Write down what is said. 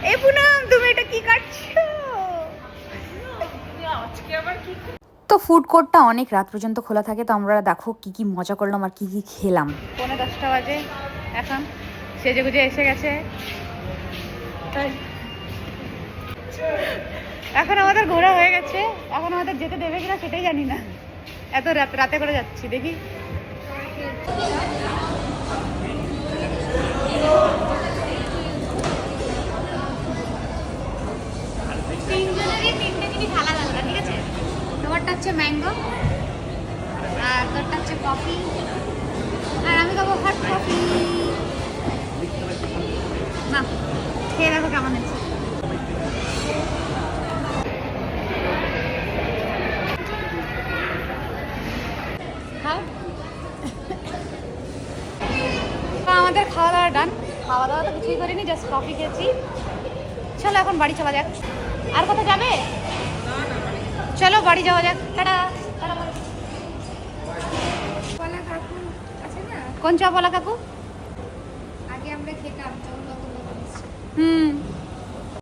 এই পুনম তুমি এটা কি করছো? তো ফুড কোর্টটা অনেক রাত পর্যন্ত খোলা থাকে, তো আমরা দেখো কি কি মজা করলাম আর কি কি খেলাম। 10:45 বাজে এখন, সেজে গুজে এসে গেছে। এখন আমাদের ঘোরা হয়ে গেছে, এখন আমাদের যেতে দেবে কিনা সেটাই জানি না, এত রাতে করে যাচ্ছি। দেখি তিনজনেরই তিনটে জিনিস আলাদা আলাদা, ঠিক আছে? তোমারটা হচ্ছে ম্যাঙ্গো, আর তোরটা হচ্ছে কফি, আর আমি খাবো হট কফি। না খেয়ে দেখো কেমন হচ্ছে। খাও। আমাদের খাওয়া দাওয়া ডান, খাওয়া দাওয়া তো কিছুই করিনি, জাস্ট কফি খেয়েছি। চলো এখন বাড়ি চলা যাক। আর কোথাও যাবে? চলো বাড়ি যাওয়া যাক। টাটা। পলা কাকু আছে না, কোন চা বলা কাকু? আগে আমরা খেতাম যখন নতুন নতুন এসেছি। হুম